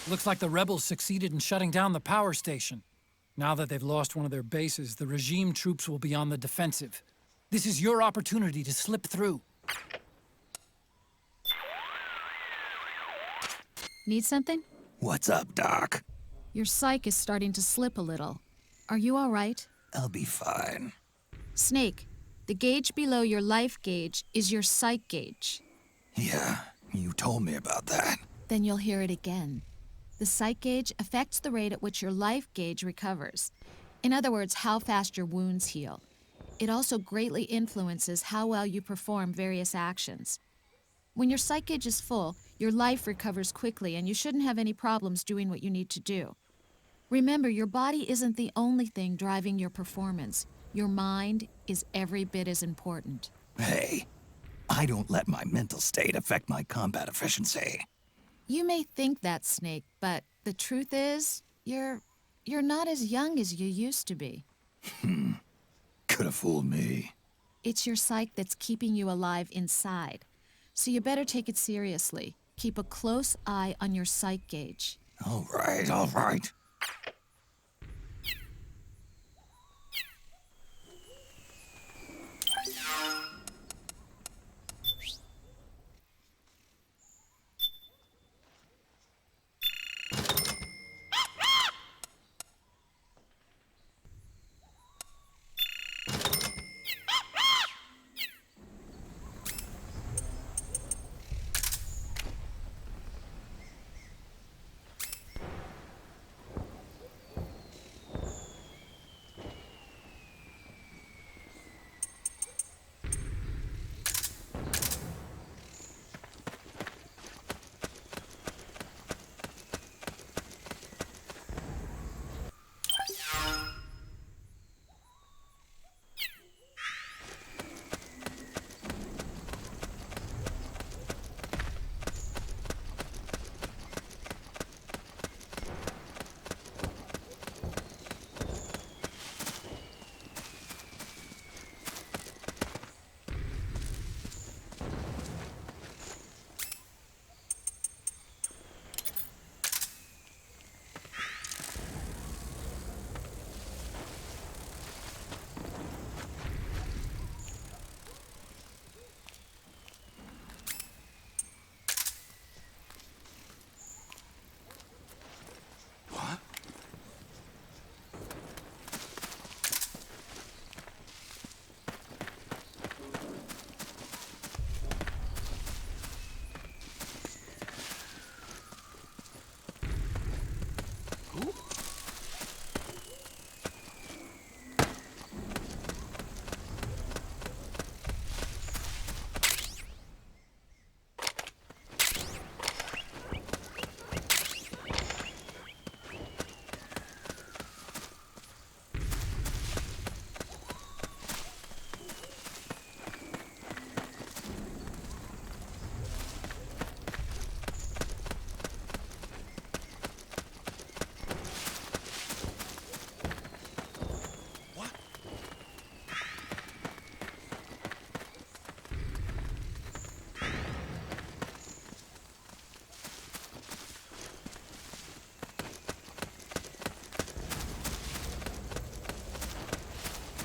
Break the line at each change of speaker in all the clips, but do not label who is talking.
Looks like the rebels succeeded in shutting down the power station. Now that they've lost one of their bases, the regime troops will be on the defensive. This is your opportunity to slip through.
Need something?
What's up, Doc?
Your psych is starting to slip a little. Are you all right?
I'll be fine.
Snake, the gauge below your life gauge is your psych gauge.
Yeah, you told me about that.
Then you'll hear it again. The psych gauge affects the rate at which your life gauge recovers. In other words, how fast your wounds heal. It also greatly influences how well you perform various actions. When your psych gauge is full, your life recovers quickly and you shouldn't have any problems doing what you need to do. Remember, your body isn't the only thing driving your performance. Your mind is every bit as important.
Hey, I don't let my mental state affect my combat efficiency.
You may think that, Snake, but the truth is, you're not as young as you used to be.
Could have fooled me.
It's your psyche that's keeping you alive inside. So you better take it seriously. Keep a close eye on your psych gauge.
All right, all right.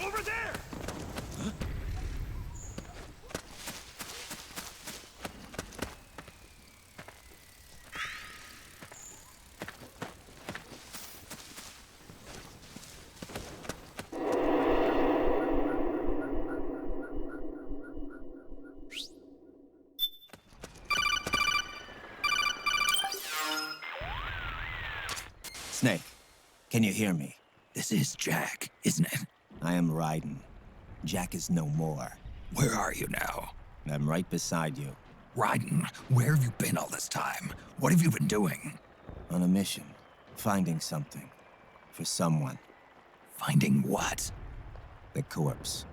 Over there!
Snake, can you hear me?
This is Jack, isn't it?
I am Raiden. Jack is no more.
Where are you now?
I'm right beside you.
Raiden, where have you been all this time? What have you been doing?
On a mission. Finding something. For someone.
Finding what?
The corpse.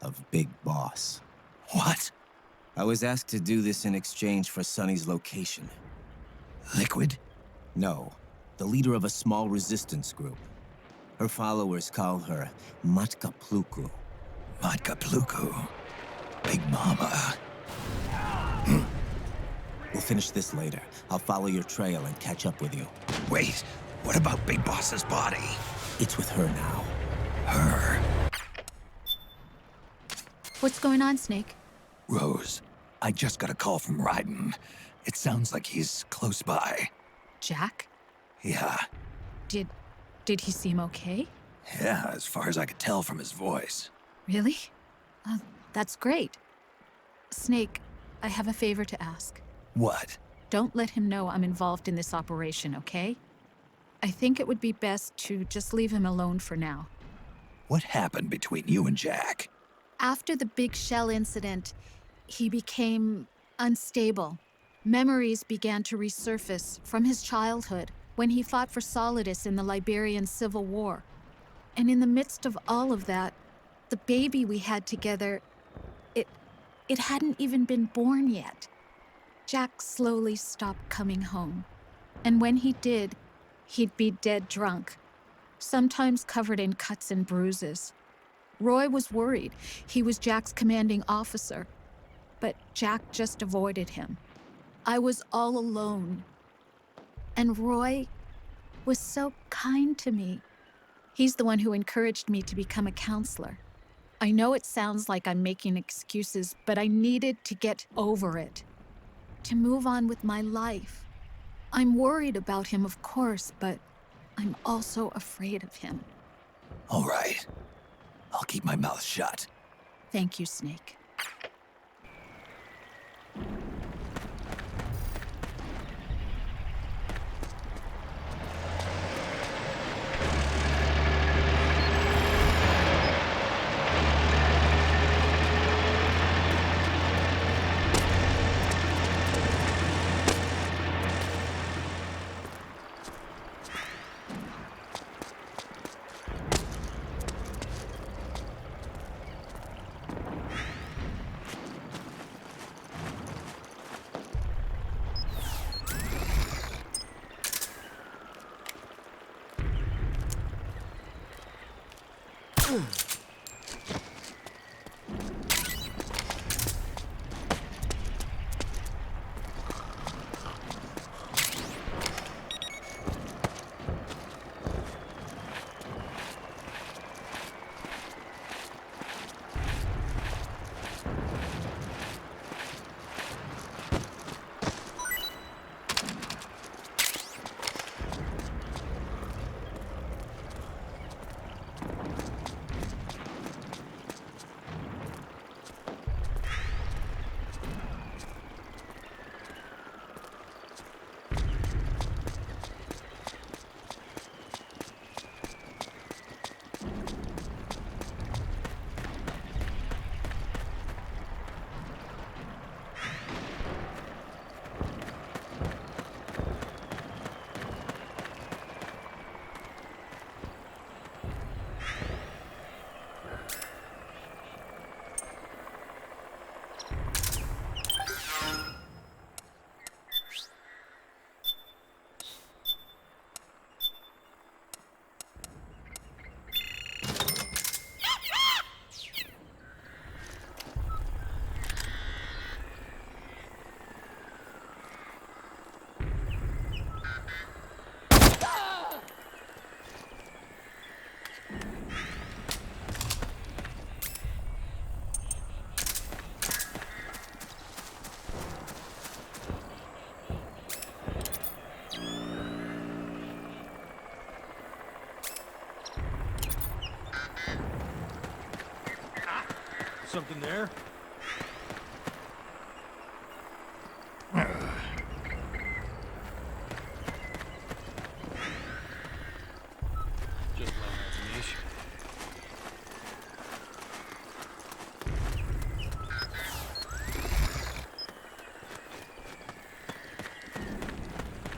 Of Big Boss.
What?
I was asked to do this in exchange for Sonny's location.
Liquid?
No. The leader of a small resistance group. Her followers call her Matka Pluku.
Matka Pluku. Big Mama.
We'll finish this later. I'll follow your trail and catch up with you.
Wait, what about Big Boss's body?
It's with her now.
Her.
What's going on, Snake?
Rose, I just got a call from Raiden. It sounds like he's close by.
Jack?
Yeah,
Did he seem okay?
yeah, as far as I could tell from his voice.
Really? That's great. Snake, I have a favor to ask.
What?
Don't let him know I'm involved in this operation, okay? I think it would be best to just leave him alone for now.
What happened between you and Jack?
After the big shell incident, he became unstable. Memories began to resurface from his childhood when he fought for Solidus in the Liberian Civil War. And in the midst of all of that, the baby we had together, it hadn't even been born yet. Jack slowly stopped coming home. And when he did, he'd be dead drunk, sometimes covered in cuts and bruises. Roy was worried. He was Jack's commanding officer. But Jack just avoided him. I was all alone. And Roy was so kind to me. He's the one who encouraged me to become a counselor. I know it sounds like I'm making excuses, but I needed to get over it, to move on with my life. I'm worried about him, of course, but I'm also afraid of him.
All right. I'll keep my mouth shut.
Thank you, Snake.
Something there? Just like that's an issue.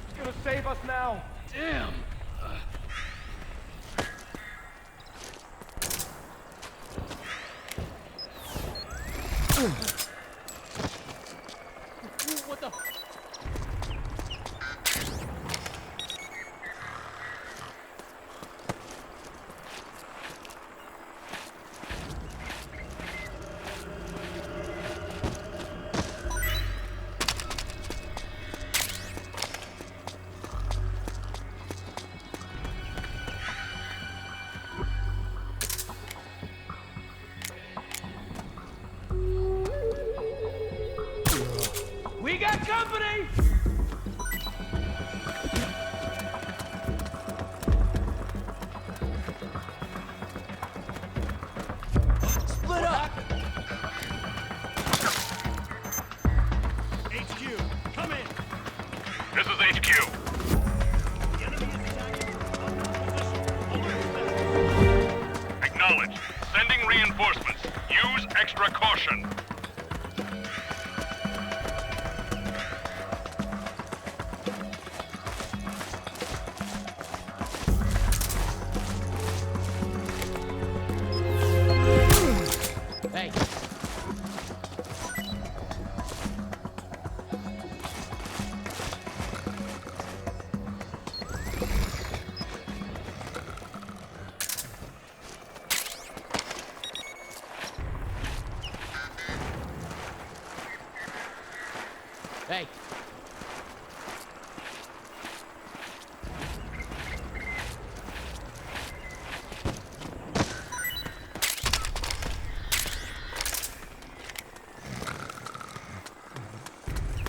It's gonna save us now.
Damn! What the?
extra caution.
Hey. Hey.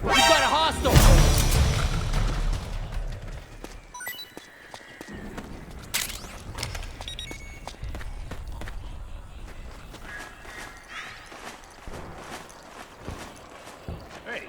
We've got a hostile!
Hey,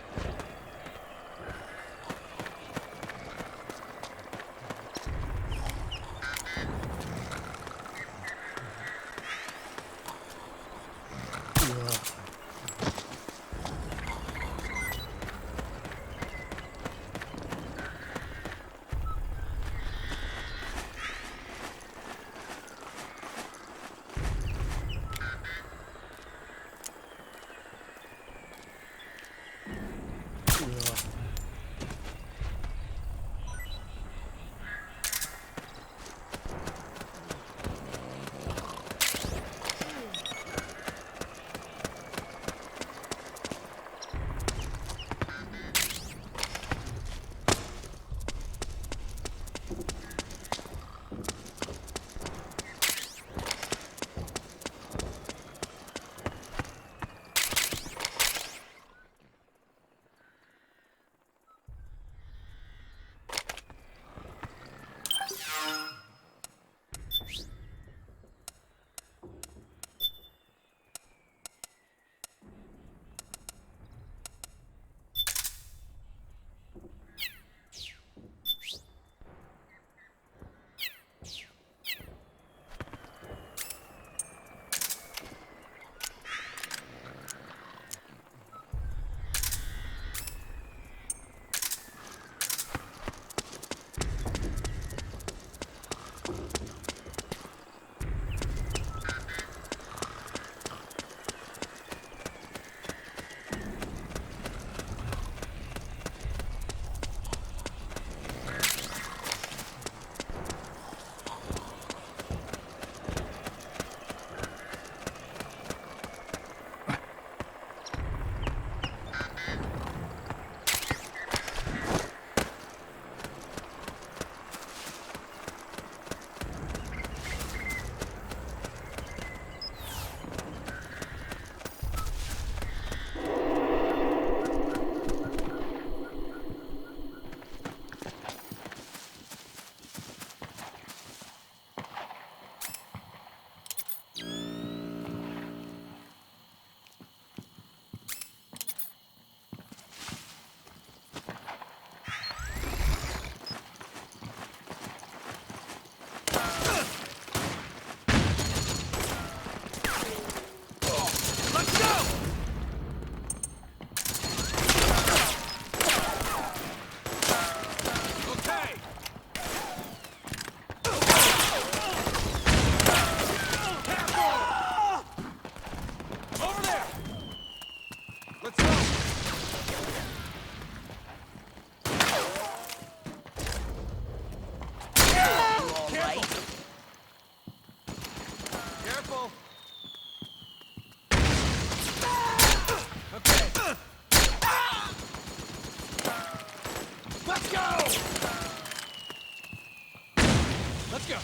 Let's go.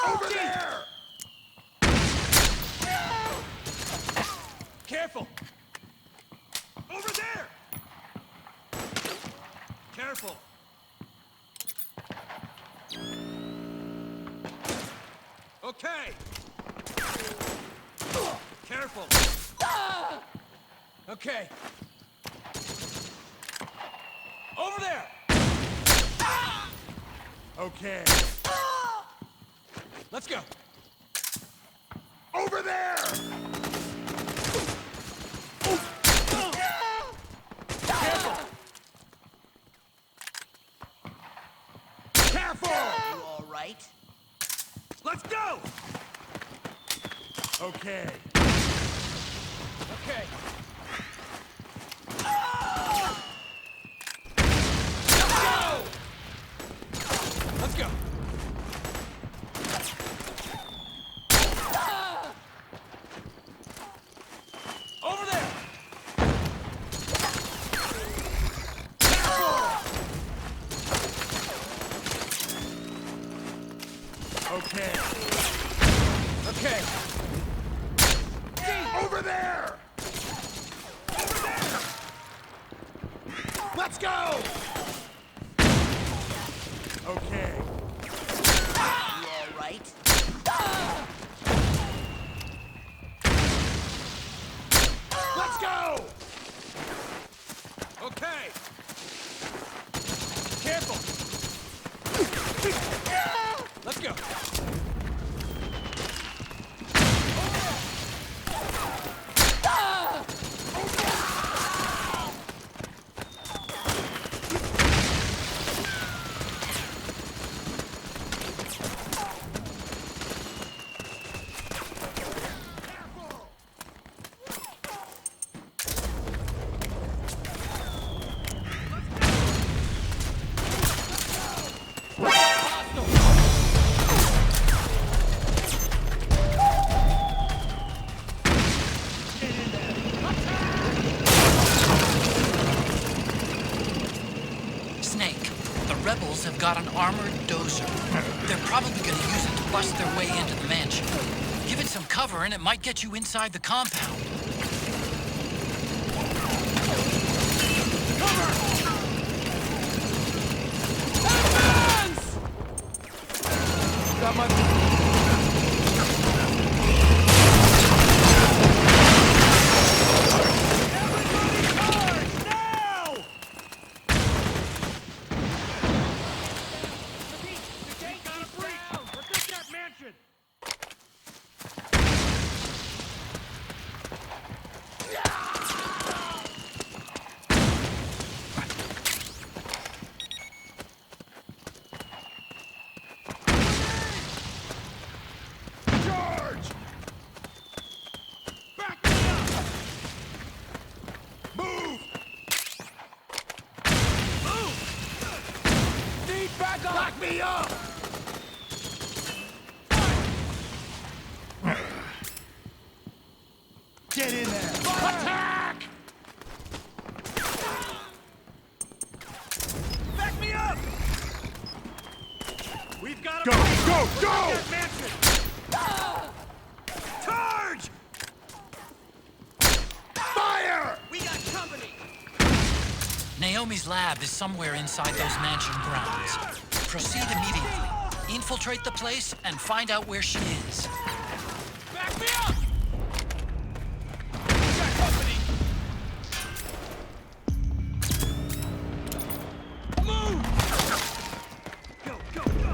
over there!
Careful.
Over there!
Careful. Okay. Careful. Okay. Over there. Okay. Let's go.
Over there! Careful!
You all right? Let's go!
Okay.
Okay. Let's go! Over there!
Okay.
Okay.
Over there! Over there! Let's go! Okay.
You all right?
Let's go!
Okay. Careful. Let's go.
Snake, the rebels have got an armored dozer. They're probably going to use it to bust their way into the mansion. Give it some cover and it might get you inside the compound.
Got my...
Charge! Back me up! Move!
Move! Need backup!
Back me up! Get in there! Attack!
Back me up! We've got a...
Go, go, go!
Mansion! Charge!
Fire!
We got company!
Naomi's lab is somewhere inside those mansion grounds. Proceed immediately. Infiltrate the place and find out where she is.
Back me up! We got company! Move! Go, go, go!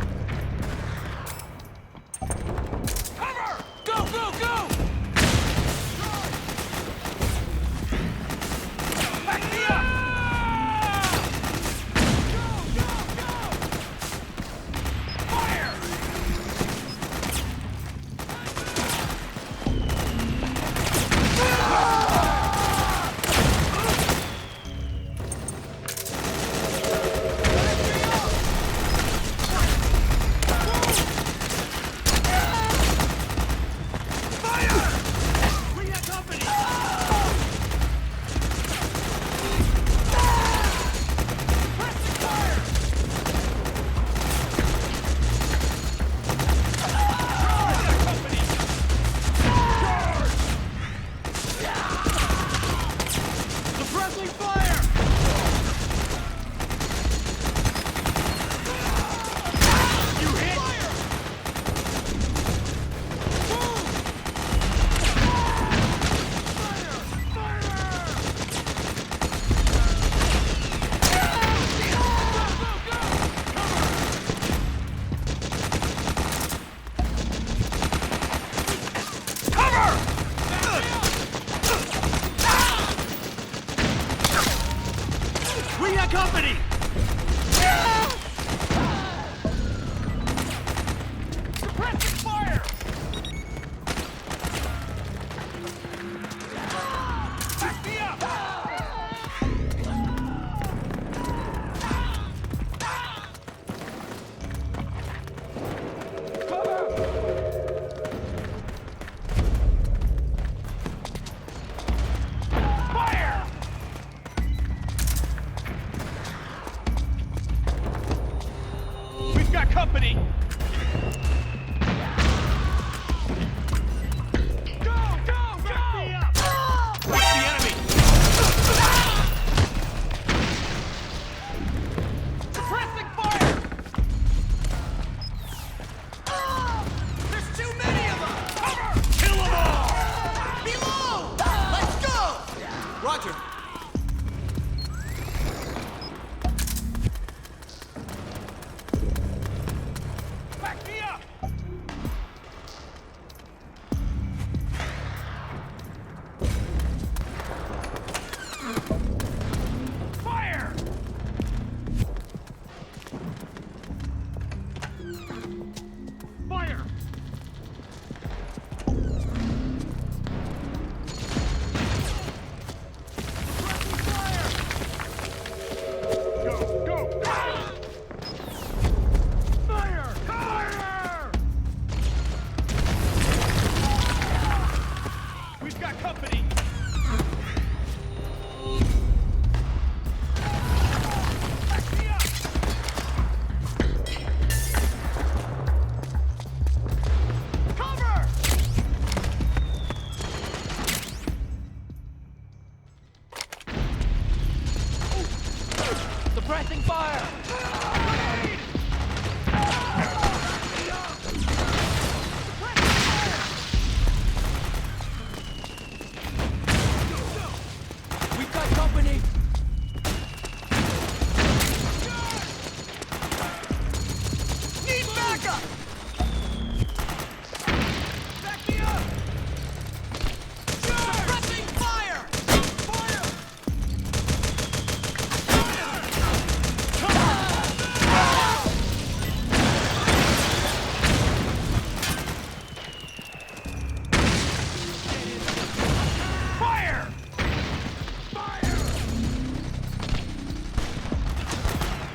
Cover! Go, go, go! Back me up! Go, go, go! Fire! company! Go! Go! Go! That's the enemy! Suppressing fire! There's too many of them! Cover! Kill them all! Below! Let's go! Roger. Back me up! Fire! Fire! Go! Go! Fire! Fire! We've got company! Back me up! Cover! Suppressing fire! We've got company! Need backup! Back me up! Suppressing fire! Fire! Fire! Fire!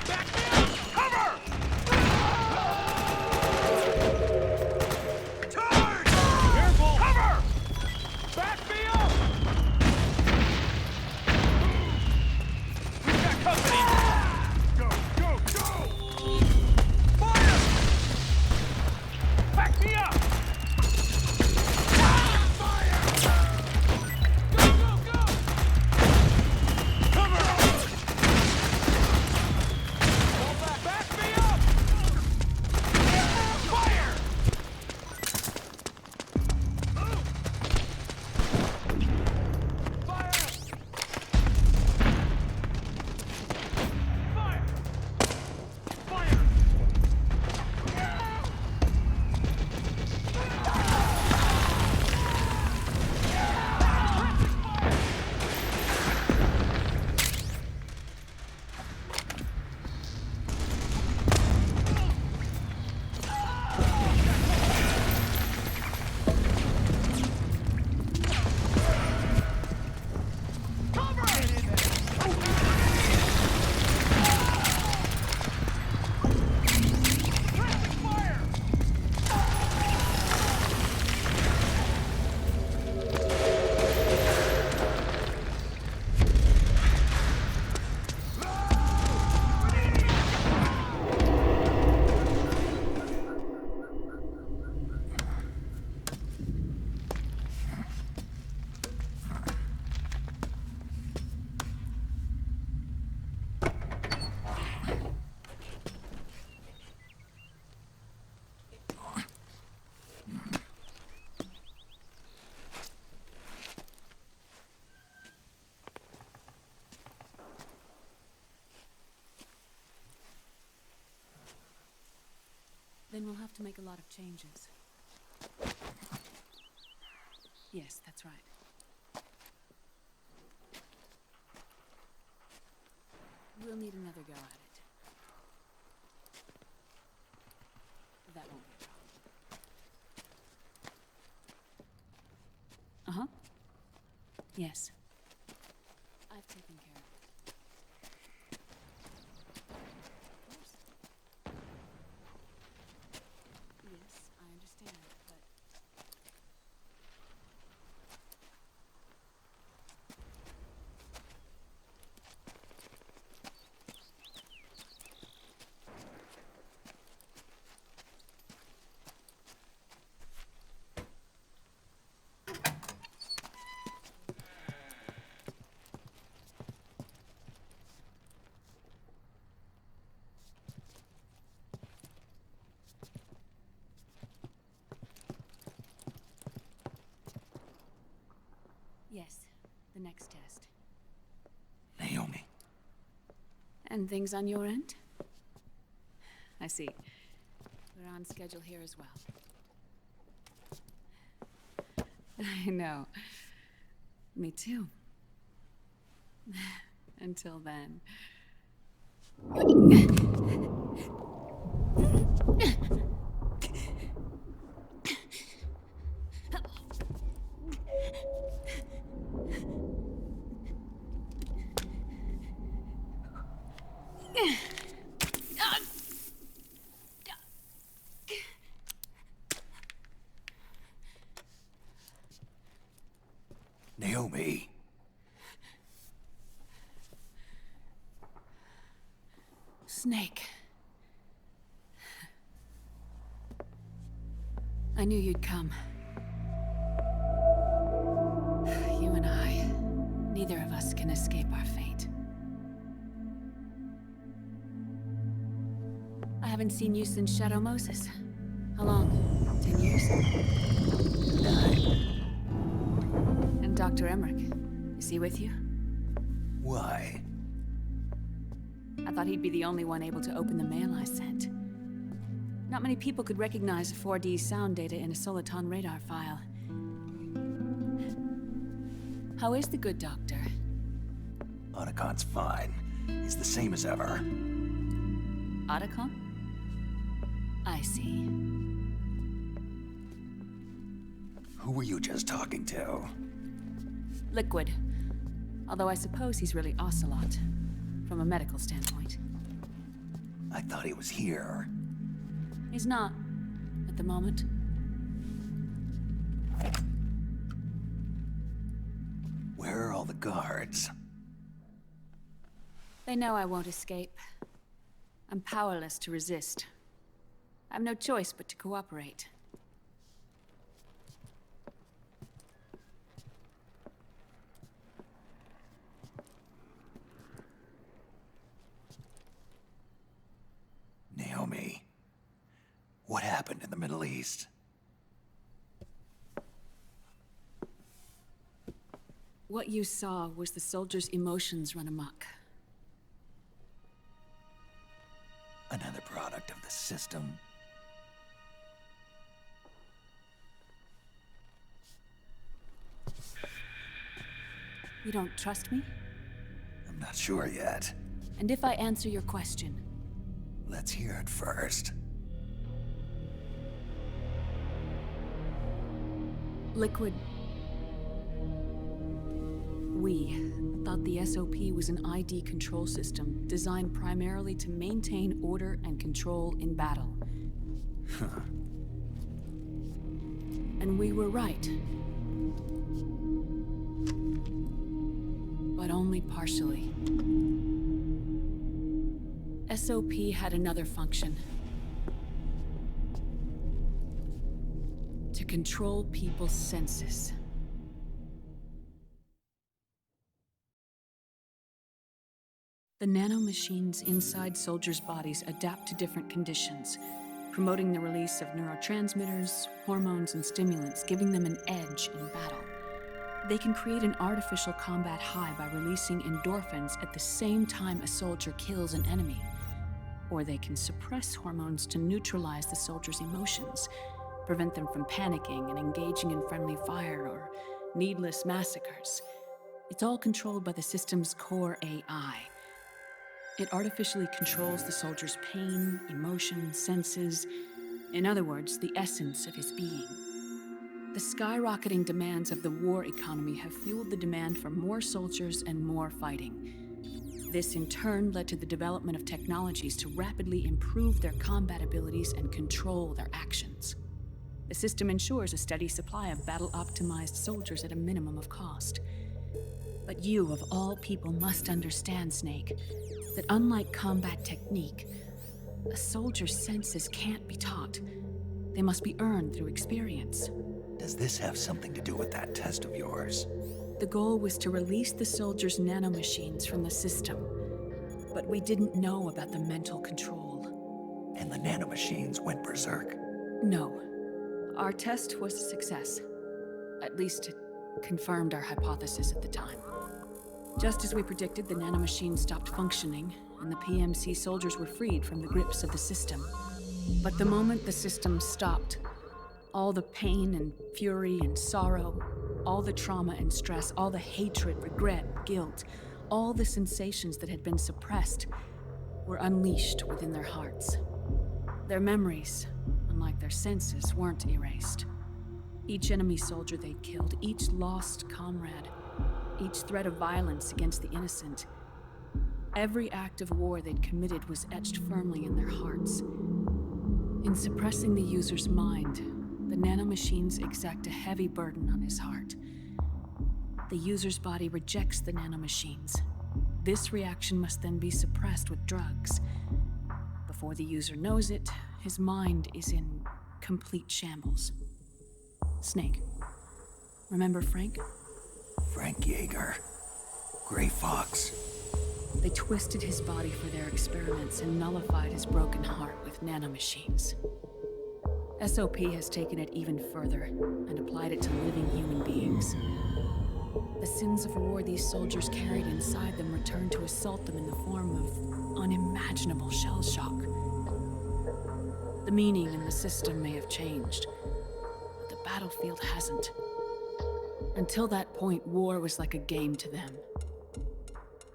Back me up! Cover! Charge! Careful! Cover! Back me up! We've got company! Go, go, go! Fire! Back me up! Fire! Go, go, go! Cover! Fall back! Back me up! Fire! Move! Fire! Fire! Fire!
Then we'll have to make a lot of changes. Yes, that's right. We'll need another go at it. That won't be a problem. Uh-huh. Yes. I've taken care of it. Of course. Yes, I understand, but... the next test.
Naomi.
And things on your end? I see. We're on schedule here as well. I know. Me too. Until then.
Naomi.
Snake. I knew you'd come. You and I, neither of us can escape our fate. I haven't seen you since Shadow Moses. How long? 10 years?
9.
And Dr. Emmerich, is he with you?
Why?
I thought he'd be the only one able to open the mail I sent. Not many people could recognize 4D sound data in a Soliton radar file. How is the good doctor?
Otacon's fine. He's the same as ever.
Otacon? I see.
Who were you just talking to?
Liquid. Although I suppose he's really Ocelot, from a medical standpoint.
I thought he was here.
He's not, at the moment.
Where are all the guards?
They know I won't escape. I'm powerless to resist. I have no choice but to cooperate.
Naomi. What happened in the Middle East?
What you saw was the soldiers' emotions run amok.
Another product of the system.
You don't trust me?
I'm not sure yet.
And if I answer your question,
Let's hear it first.
Liquid... We thought the SOP was an ID control system designed primarily to maintain order and control in battle. And we were right. But only partially. SOP had another function. To control people's senses. The nanomachines inside soldiers' bodies adapt to different conditions, promoting the release of neurotransmitters, hormones, and stimulants, giving them an edge in battle. They can create an artificial combat high by releasing endorphins at the same time a soldier kills an enemy. Or they can suppress hormones to neutralize the soldier's emotions, prevent them from panicking and engaging in friendly fire or needless massacres. It's all controlled by the system's core AI. It artificially controls the soldier's pain, emotion, senses, in other words, the essence of his being. The skyrocketing demands of the war economy have fueled the demand for more soldiers and more fighting. This in turn led to the development of technologies to rapidly improve their combat abilities and control their actions. The system ensures a steady supply of battle-optimized soldiers at a minimum of cost. But you, of all people, must understand, Snake, that unlike combat technique, a soldier's senses can't be taught. They must be earned through experience.
Does this have something to do with that test of yours?
The goal was to release the soldiers' nanomachines from the system, but we didn't know about the mental control.
And the nanomachines went berserk?
No. Our test was a success. At least confirmed our hypothesis at the time. Just as we predicted, the nanomachine stopped functioning, and the PMC soldiers were freed from the grips of the system. But the moment the system stopped, all the pain and fury and sorrow, all the trauma and stress, all the hatred, regret, guilt, all the sensations that had been suppressed were unleashed within their hearts. Their memories, unlike their senses, weren't erased. Each enemy soldier they'd killed, each lost comrade, each threat of violence against the innocent, every act of war they'd committed was etched firmly in their hearts. In suppressing the user's mind, the nanomachines exact a heavy burden on his heart. The user's body rejects the nanomachines. This reaction must then be suppressed with drugs. Before the user knows it, his mind is in complete shambles. Snake. Remember Frank?
Frank Yeager. Gray Fox.
They twisted his body for their experiments and nullified his broken heart with nanomachines. SOP has taken it even further and applied it to living human beings. The sins of war these soldiers carried inside them returned to assault them in the form of unimaginable shell shock. The meaning in the system may have changed, but the battlefield hasn't. Until that point, war was like a game to them.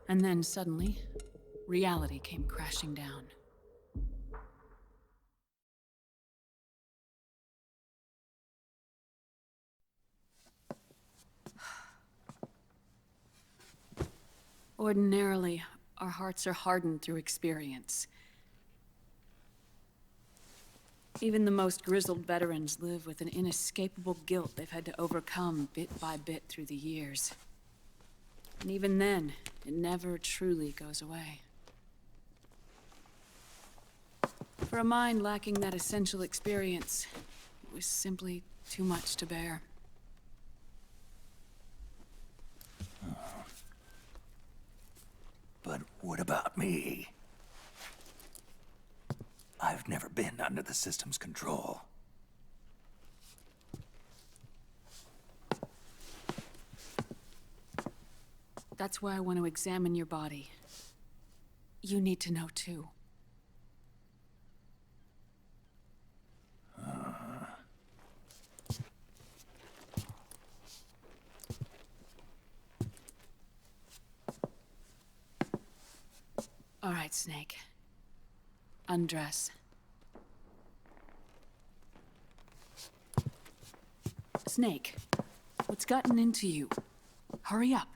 And then suddenly, reality came crashing down. Ordinarily, our hearts are hardened through experience. Even the most grizzled veterans live with an inescapable guilt they've had to overcome bit by bit through the years. And even then, it never truly goes away. For a mind lacking that essential experience, it was simply too much to bear.
But what about me? I've never been under the system's control.
That's why I want to examine your body. You need to know too. All right, Snake. Undress. Snake, what's gotten into you? Hurry up.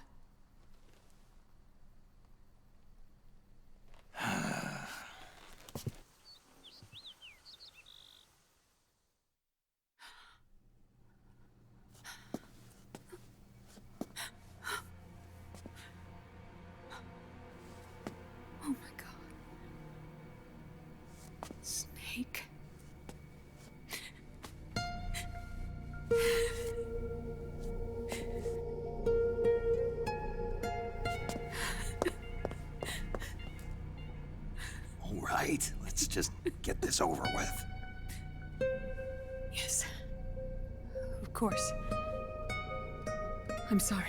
Oh my God. Snake.
All right, let's just get this over with.
Yes. Of course. I'm sorry.